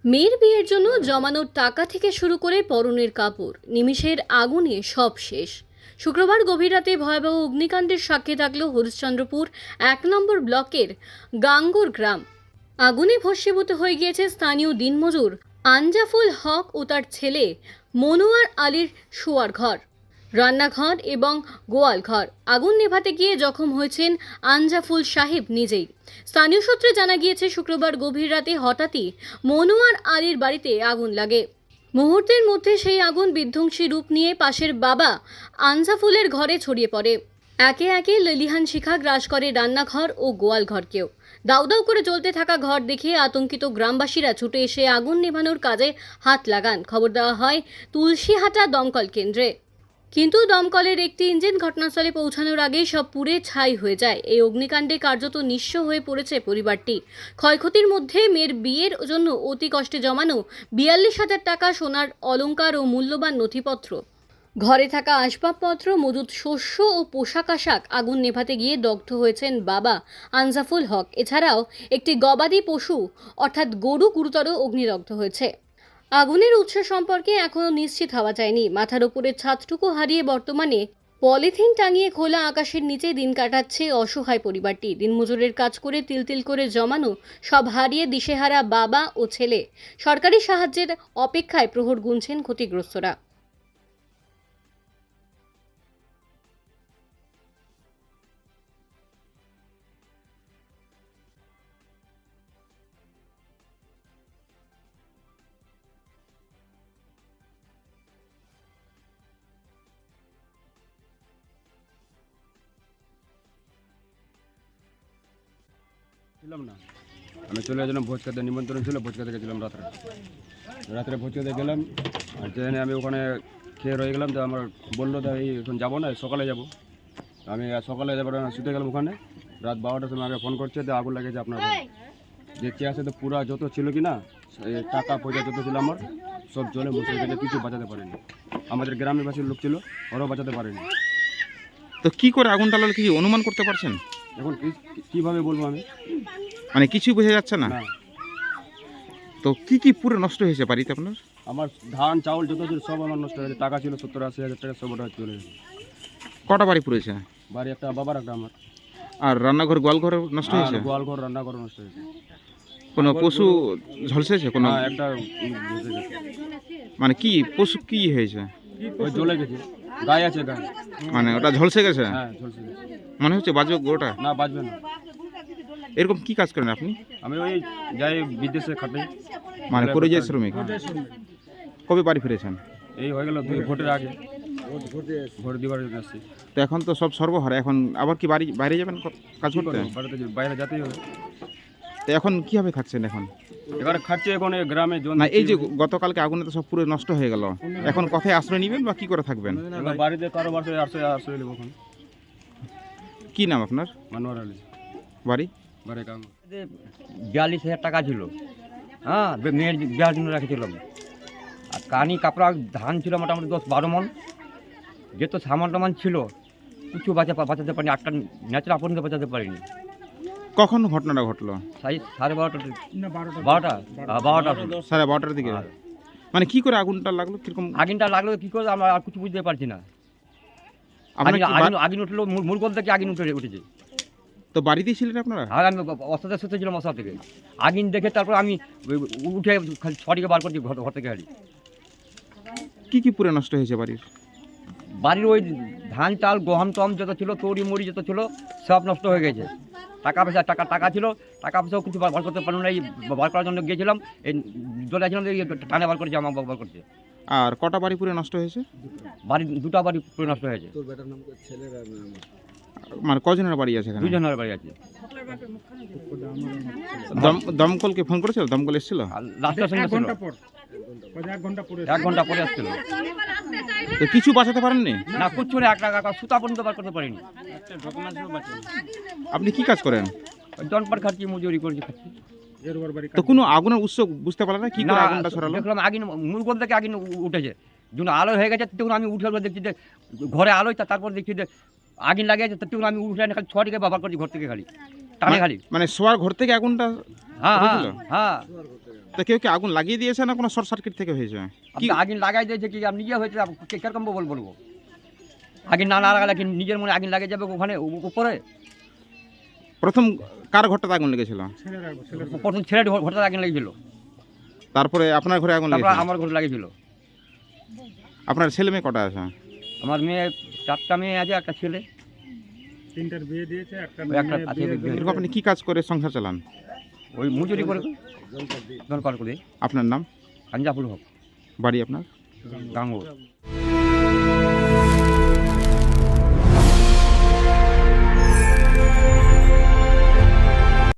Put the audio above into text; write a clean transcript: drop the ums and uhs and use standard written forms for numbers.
মেয়ের বিয়ের জন্য জমানোর টাকা থেকে শুরু করে পরনের কাপড় নিমিষের আগুনে সব শেষ। শুক্রবার গভীর রাতে ভয়াবহ অগ্নিকাণ্ডের সাক্ষী থাকল হরিশ্চন্দ্রপুর ১ নম্বর ব্লকের গাঙ্গুর গ্রাম। আগুনে ভস্মীভূত হয়ে গিয়েছে স্থানীয় দিনমজুর আঞ্জাফুল হক ও তার ছেলে মনোয়ার আলীর শোয়ার ঘর, রান্নাঘর এবং গোয়াল ঘর। আগুন নেভাতে গিয়ে জখম হয়েছেন আঞ্জাফুল সাহেব নিজেই। স্থানীয় সূত্রে জানা গিয়েছে, শুক্রবার গভীর রাতে হঠাৎই মনোয়ার আলীর বাড়িতে আগুন লাগে। মুহূর্তের মধ্যে সেই আগুন বিধ্বংসী রূপ নিয়ে পাশের বাবা আঞ্জাফুলের ঘরে ছড়িয়ে পড়ে। একে একে লেলিহান শিখা গ্রাস করে রান্নাঘর ও গোয়াল ঘরকেও। দাউ দাউ করে জ্বলতে থাকা ঘর দেখে আতঙ্কিত গ্রামবাসীরা ছুটে এসে আগুন নেভানোর কাজে হাত লাগান। খবর দেওয়া হয় তুলসীহাটা দমকল কেন্দ্রে, কিন্তু দমকলের একটি ইঞ্জিন ঘটনাস্থলে পৌঁছানোর আগেই সব পুড়ে ছাই হয়ে যায়। এই অগ্নিকাণ্ডে কার্যত নিঃস্ব হয়ে পড়েছে পরিবারটি। ক্ষয়ক্ষতির মধ্যে মেয়ের বিয়ের জন্য অতি কষ্টে জমানো ৪২,০০০ টাকা, সোনার অলংকার ও মূল্যবান নথিপত্র, ঘরে থাকা আসবাবপত্র, মজুদ শস্য ও পোশাক আশাক আগুন নেভাতে গিয়ে দগ্ধ হয়েছেন বাবা আনজাফুল হক। এছাড়াও একটি গবাদি পশু অর্থাৎ গরু গুরুতর অগ্নিদগ্ধ হয়েছে। আগুনের উৎস সম্পর্কে এখনও নিশ্চিত হওয়া যায়নি। মাথার উপরের ছাদটুকু হারিয়ে বর্তমানে পলিথিন টাঙিয়ে খোলা আকাশের নিচে দিন কাটাচ্ছে অসহায় পরিবারটি। দিনমজুরের কাজ করে তিল তিল করে জমানো সব হারিয়ে দিশেহারা বাবা ও ছেলে সরকারি সাহায্যের অপেক্ষায় প্রহর গুনছেন ক্ষতিগ্রস্তরা। ছিলাম না, আমি চলে গেছিলাম ভোজ খেতে, নিমন্ত্রণ ছিল, ভোজ খেতে গেছিলাম রাত্রে ভোজ খেতে গেলাম। আর যেখানে আমি ওখানে খেয়ে রয়ে গেলাম, তো আমার বললো যে এই এখন যাবো না, সকালে যাব। আমি সকালে যাবো, শুতে গেলাম ওখানে। রাত 12টার সময় আগে ফোন করছে, তো আগুন লেগেছে আপনার। দেখতে আসে তো পুরা যত ছিল কি না, এই টাকা পয়সা যত ছিল আমার সব জলে মুছে গেছে, কিছু বাঁচাতে পারেনি। আমাদের গ্রামের বাসীর লোক ছিল, ওরাও বাঁচাতে পারেনি। তো কি করে আগুনটা লাগলো কি অনুমান করতে পারছেন? এখন কীভাবে বলবো আমি, মানে কিছুই বোঝা যাচ্ছে না। না তো কি কি পুরো নষ্ট হয়েছে বাড়িতে আপনার? আমার ধান চাউল যত ছিল সব আমার নষ্ট হয়েছে। টাকা ছিল 70-80 হাজার টাকা, সব ওটা চলে গেছে। কটা বাড়ি পুড়েছে? বাড়ি একটা, বাবার একটা, আমার। আর রান্নাঘর গোয়ালঘর নষ্ট হয়েছে? গোয়াল ঘর, রান্নাঘর নষ্ট হয়েছে। কোনো পশু ঝলসেছে? কোনো একটা বুঝে গেছে, মানে কি পশু কি হয়েছে? ওই জ্বলে গেছে, গায়ে আছে গায়ে। মানে ওটা ঝলসে গেছে? হ্যাঁ ঝলসে গেছে। মনে হচ্ছে বাজবে গোটা। না বাঁচবে না। এরকম কি কাজ করেন আপনি? আমি ওই যাই বিদেশে খাটাই, মানে পরিযায়ী শ্রমিক। কবে বাড়ি ফিরেছেন? এই হয়ে গেল 2 ভোটের আগে, ভোট দিবার জন্য আসছি। তো এখন তো সব সর্বহারা, এখন আবার কি বাইরে যাবেন কাজ করতে? বাড়িতে বাইরে যেতেই হবে। তো এখন কিভাবে খাচ্ছেন এখন? এবারে খাচ্ছে এখন এই গ্রামে জন। না এই যে গতকালকে আগুনে তো সব পুরো নষ্ট হয়ে গেল, এখন কোথায় আশ্রয় নেবেন বা কি করে থাকবেন? বাড়িতে কারো বাড়িতে আশ্রয় নেব এখন। কি নাম আপনার? মনোয়ার আলী, বাড়ি? বাড়ি কাম। ৪২,০০০ টাকা ছিল, হ্যাঁ, মেয়ের বিয়ার জন্য রেখেছিলাম। আর কানি কাপড়া ধান ছিল মোটামুটি 10-12 মন, যেহেতু সামান টামান ছিল কিছু বাঁচাতে পারিনি। 8টা ন্যাচারাল পর্যন্ত বাঁচাতে পারিনি। কখন ঘটনাটা ঘটলো? 12:30 12:30 দিকে। মানে কি করে আগুনটা লাগলো, কিরকম আগুনটা লাগলো কি করে আমরা আর কিছু বুঝতে পারছি না। আপনার কি আগুন উঠলো মূলকল থেকে, আগুন উঠেছে। তো বাড়িতেই ছিলেন আপনারা? আর আমি অস্ত্রের সাথে ছিলাম অস্ত্র থেকে। আগুন দেখে তারপর আমি উঠে ছটিকে বার করছি ঘর থেকে। হারি কি কি পুরো নষ্ট হয়েছে বাড়ির ওই ধান চাল গহম টম যত ছিল, তরি মুড়ি যত ছিল সব নষ্ট হয়ে গেছে। টাকা পয়সা টাকা ছিল, টাকা পয়সাও কিছু বার করতে পারলাম না। এই বার করার জন্য গিয়েছিলাম, এই দলে ছিলাম, টানে বার করেছে, আমার বার করছে। আর কটা বাড়ি পুরো নষ্ট হয়েছে? বাড়ি 2টা বাড়ি পুরো নষ্ট হয়েছে। মানে কজনের বাড়ি আছে এখানে? 2 জনের বাড়ি আছে। দমকলকে ফোন করেছিল? দমকল এসেছিল? লাস্টের সঙ্গে 1 ঘন্টা পরে আসছিল। তো কিছু বাঁচাতে পারেননি? না কুচ্ছু না, 1 টাকা সুতা পর্যন্ত বার করতে পারিনি। আপনি কি কাজ করেন? জনপার খাচ্ছি, মজুরি করছি, খাচ্ছি। তো কোনো আগুনের উৎস বুঝতে পারলেন না কি করে আগুনটা ছড়ালো? দেখলাম আগুন মূলকল থেকে আগুন উঠেছে, যখন আলো হয়ে গেছে তখন আমি উঠে দেখছি যে ঘরে আলোয়, তারপর দেখছি যে আগুন লাগিয়েছে। তখন আমি উঠে খালি ছটিকে ব্যবহার করছি ঘর থেকে, খালি টানে খালি। মানে শোয়ার ঘর থেকে আগুনটা? হ্যাঁ হ্যাঁ হয়েছিল? হ্যাঁ। তা কেউ কি আগুন লাগিয়ে দিয়েছে না কোনো শর্ট সার্কিট থেকে হয়েছে আপনি আগুন লাগাই দিয়েছে কি আপনি নিজে হয়েছে কিরকম বলবো আগুন না লাগালে কি নিজের মনে আগুন লাগিয়ে যাবে ওখানে উপরে? প্রথম কার ঘরটাতে আগুন লেগেছিল? প্রথম ছেলে ঘরটা আগুন লেগেছিল, তারপরে আপনার ঘরে আগুন তারপর লেগেছিল? আমার ঘরে লাগিয়েছিল। আপনার ছেলে মেয়ে কটা আছে? আমার মেয়ে 4টা মেয়ে আছে, একটা ছেলে। 3টার বিয়ে দিয়েছে, একটা ওই একটা আছে, এরকম আপনি কি কাজ করে সংসার চালান? ওই মজুরি করে দরকার করে। আপনার নাম? কাঞ্জাফুল হক, বাড়ি আপনার? গাঙ্গুর।